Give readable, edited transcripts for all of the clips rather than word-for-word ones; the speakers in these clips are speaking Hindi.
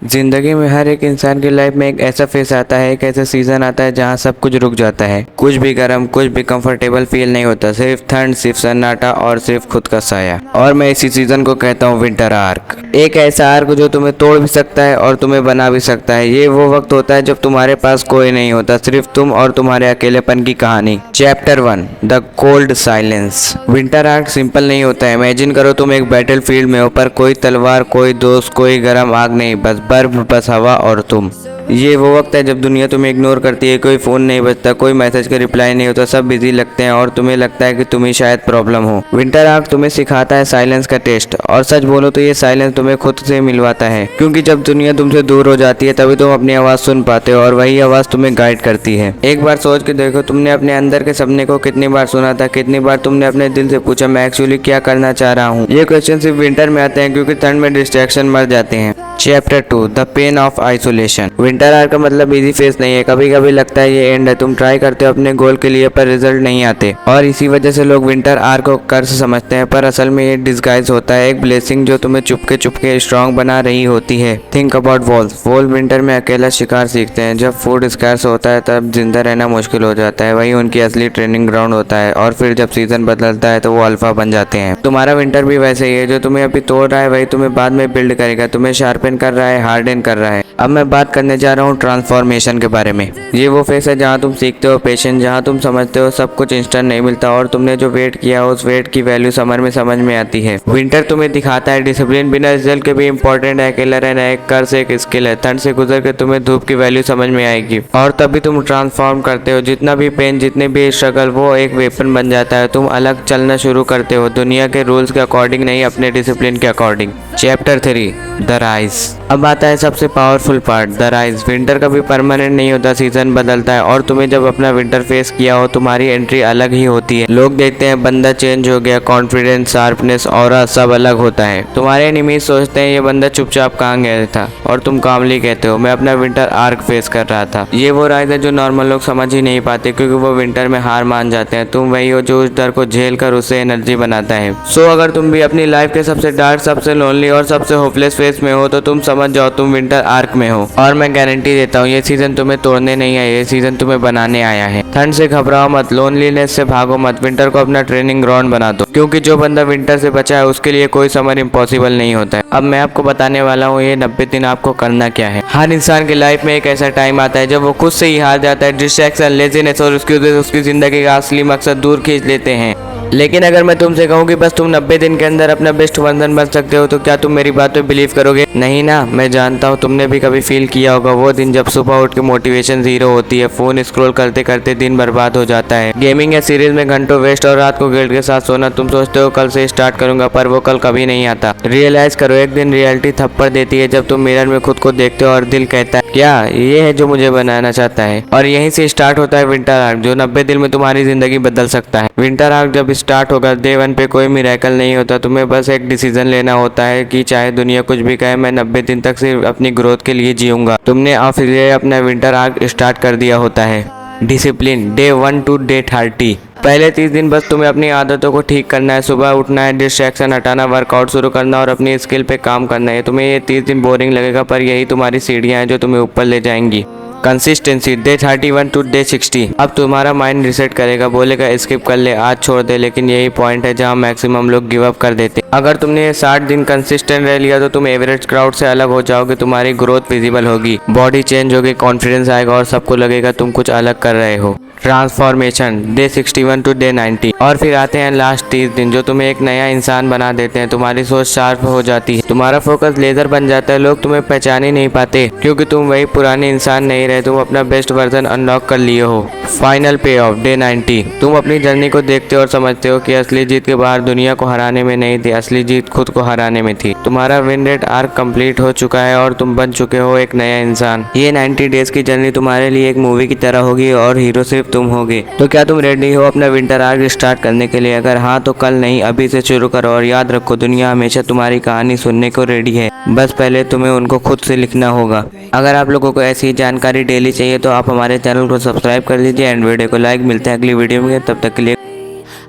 जिंदगी में हर एक इंसान की लाइफ में एक ऐसा फेस आता है, एक ऐसा सीजन आता है जहाँ सब कुछ रुक जाता है। कुछ भी गर्म, कुछ भी कंफर्टेबल फील नहीं होता, सिर्फ ठंड, सिर्फ सन्नाटा और सिर्फ खुद का साया। और मैं इसी सीजन को कहता हूँ विंटर आर्क। एक ऐसा आर्क जो तुम्हें तोड़ भी सकता है और तुम्हें बना भी सकता है। ये वो वक्त होता है जब तुम्हारे पास कोई नहीं होता, सिर्फ तुम और तुम्हारे अकेलेपन की कहानी। Chapter 1, the cold silence. Winter arc simple नहीं होता है। इमेजिन करो तुम एक बैटल फील्ड में हो, पर कोई तलवार, कोई दोस्त, कोई गर्म आग नहीं, बस बर्फ, बस हवा और तुम। ये वो वक्त है जब दुनिया तुम्हें इग्नोर करती है, कोई फ़ोन नहीं बजता, कोई मैसेज का रिप्लाई नहीं होता, सब बिजी लगते हैं और तुम्हें लगता है कि तुम ही शायद प्रॉब्लम हो। विंटर आर्क तुम्हें सिखाता है साइलेंस का टेस्ट, और सच बोलो तो ये साइलेंस तुम्हें खुद से मिलवाता है, क्योंकि जब दुनिया तुमसे दूर हो जाती है तभी तुम अपनी आवाज़ सुन पाते हो और वही आवाज़ तुम्हें गाइड करती है। एक बार सोच के देखो, तुमने अपने अंदर के सपने को कितनी बार सुना था, कितनी बार तुमने अपने दिल से पूछा मैं एक्चुअली क्या करना चाह रहा हूँ। ये क्वेश्चन सिर्फ विंटर में आते हैं क्योंकि ठंड में डिस्ट्रैक्शन मर जाते हैं। Chapter 2, the pain of isolation. Winter arc का मतलब इजी फेस नहीं है। कभी कभी लगता है ये एंड है, तुम ट्राई करते हो अपने गोल के लिए पर रिजल्ट नहीं आते, और इसी वजह से लोग विंटर आर्क को कर्स समझते हैं, पर असल में ये डिस्गाइज होता है, एक ब्लेसिंग जो तुम्हें चुपके चुपके स्ट्रांग बना रही होती है। Think about wolf. Wolf winter में अकेला शिकार सीखते हैं। जब फूड स्कार्स होता है तब जिंदा रहना मुश्किल हो जाता है, वही उनकी असली ट्रेनिंग ग्राउंड होता है, और फिर जब सीजन बदलता है तो वो अल्फा बन जाते हैं। तुम्हारा विंटर भी वैसे ही है, जो तुम्हें अभी तोड़ रहा है वही तुम्हें बाद में बिल्ड करेगा, तुम्हें शार्पन कर रहा है, हार्डन कर रहा है। अब मैं बात करने जा रहा हूँ ट्रांसफॉर्मेशन के बारे में। ये वो फेस है जहाँ तुम सीखते हो पेशेंस, जहाँ तुम समझते हो सब कुछ इंस्टेंट नहीं मिलता, और तुमने जो वेट किया उस वेट की वैल्यू समर में समझ में आती है। विंटर तुम्हें दिखाता है डिसिप्लिन बिना रिजल्ट के भी इंपॉर्टेंट है, अकेला रहना एक कर्स, एक स्किल है। ठंड से गुजर के तुम्हें धूप की वैल्यू समझ में आएगी, और तभी तुम ट्रांसफॉर्म करते हो। जितना भी पेन, जितने भी स्ट्रगल, वो एक वेपन बन जाता है। तुम अलग चलना शुरू करते हो, दुनिया के रूल्स के अकॉर्डिंग नहीं, अपने डिसिप्लिन के अकॉर्डिंग। Chapter 3, the rise. अब आता है सबसे powerful part, the rise. Winter कभी परमानेंट नहीं होता, सीजन बदलता है, और तुम्हें जब अपना विंटर फेस किया हो तुम्हारी एंट्री अलग ही होती है। लोग देखते हैं बंदा चेंज हो गया, कॉन्फिडेंस, शार्पनेस, ऑरा सब अलग होता है। तुम्हारे एनिमीज सोचते हैं ये बंदा चुपचाप कहाँ गया था, और तुम कामली कहते हो मैं अपना विंटर आर्क फेस कर रहा था। ये वो राइज है जो नॉर्मल लोग समझ ही नहीं पाते, क्योंकि वो विंटर में हार मान जाते हैं। तुम वही हो जो उस डर को झेल कर उससे एनर्जी बनाता है। सो अगर तुम भी अपनी लाइफ के सबसे डार्क, सबसे लोनली और सबसे होपलेस फेस में हो तो तुम समझ जाओ तुम विंटर आर्क में हो। और मैं गारंटी देता हूँ ये सीजन तुम्हें तोड़ने नहीं आया, ये सीजन तुम्हें बनाने आया है। ठंड से घबराओ मत, लोनलीनेस से भागो मत, विंटर को अपना ट्रेनिंग ग्राउंड बना दो, क्योंकि जो बंदा विंटर से बचा है उसके लिए कोई समर इम्पॉसिबल नहीं होता है। अब मैं आपको बताने वाला हूँ ये 90 दिन आपको करना क्या है। हर इंसान की लाइफ में एक ऐसा टाइम आता है जब वो खुद से ही हार जाता है, डिस्ट्रैक्शन, लेजीनेस और उसकी जिंदगी का असली मकसद दूर खींच लेते हैं। लेकिन अगर मैं तुमसे कहूँ कि बस तुम 90 दिन के अंदर अपना बेस्ट वर्जन बन सकते हो, तो क्या तुम मेरी बात पे बिलीव करोगे? नहीं ना। मैं जानता हूँ तुमने भी कभी फील किया होगा वो दिन जब सुबह उठ के मोटिवेशन जीरो होती है, फोन स्क्रॉल करते करते दिन बर्बाद हो जाता है, गेमिंग या सीरीज में घंटों वेस्ट, और रात को गिल्ट के साथ सोना। तुम सोचते हो कल से स्टार्ट करूंगा, पर वो कल कभी नहीं आता। रियलाइज करो, एक दिन रियलिटी थप्पड़ देती है जब तुम मिरर में खुद को देखते हो और दिल कहता है क्या ये है जो मुझे बनाना चाहता है। और यहीं से स्टार्ट होता है विंटर आर्क, जो 90 दिन में तुम्हारी जिंदगी बदल सकता है। विंटर आर्क जब स्टार्ट होगा, डे 1 पे कोई मिरेकल नहीं होता, तुम्हें बस एक डिसीजन लेना होता है कि चाहे दुनिया कुछ भी कहे, मैं 90 दिन तक सिर्फ अपनी ग्रोथ के लिए जीऊंगा। तुमने ऑफिशियली अपना विंटर आर्क स्टार्ट कर दिया होता है। Discipline, day 1 to day 30। पहले 30 दिन बस तुम्हें अपनी आदतों को ठीक करना है, सुबह उठना है, डिस्ट्रैक्शन हटाना, वर्कआउट शुरू करना और अपनी स्किल पे काम करना है। तुम्हें ये 30 दिन बोरिंग लगेगा, पर यही तुम्हारी सीढ़ियाँ हैं जो तुम्हें ऊपर ले जाएंगी। Consistency, day 31 to day 60। अब तुम्हारा माइंड रिसेट करेगा, बोलेगा स्किप कर ले, आज छोड़ दे, लेकिन यही पॉइंट है जहां मैक्सिमम लोग गिव अप कर देते। अगर तुमने ये 60 दिन कंसिस्टेंट रह लिया तो तुम एवरेज क्राउड से अलग हो जाओगे, तुम्हारी ग्रोथ विजिबल होगी, बॉडी चेंज होगी, कॉन्फिडेंस आएगा और सबको लगेगा तुम कुछ अलग कर रहे हो। Transformation, day 61 to day 90। और फिर आते हैं लास्ट 30 दिन जो तुम्हें एक नया इंसान बना देते हैं। तुम्हारी सोच शार्प हो जाती है, तुम्हारा फोकस लेजर बन जाता है, लोग तुम्हें पहचान ही नहीं पाते क्योंकि तुम वही पुराने इंसान नहीं रहे, तुम अपना बेस्ट वर्जन अनलॉक कर लिए हो। फाइनल पे ऑफ, डे 90। तुम अपनी जर्नी को देखते हो और समझते हो कि असली जीत के बाहर दुनिया को हराने में नहीं थी, असली जीत खुद को हराने में थी। तुम्हारा विन रेट आर्क कंप्लीट हो चुका है और तुम बन चुके हो एक नया इंसान। ये 90 डेज की जर्नी तुम्हारे लिए एक मूवी की तरह होगी और हीरो सिर्फ तुम होगे। तो क्या तुम रेडी हो अपना विंटर आर्क स्टार्ट करने के लिए? अगर हाँ तो कल नहीं, अभी से शुरू करो, और याद रखो दुनिया हमेशा तुम्हारी कहानी सुनने को रेडी है, बस पहले तुम्हें उनको खुद से लिखना होगा। अगर आप लोगों को ऐसी जानकारी डेली चाहिए तो आप हमारे चैनल को सब्सक्राइब कर लीजिए एंड वीडियो को लाइक। मिलते हैं अगली वीडियो में, तब तक के लिए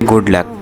गुड लक।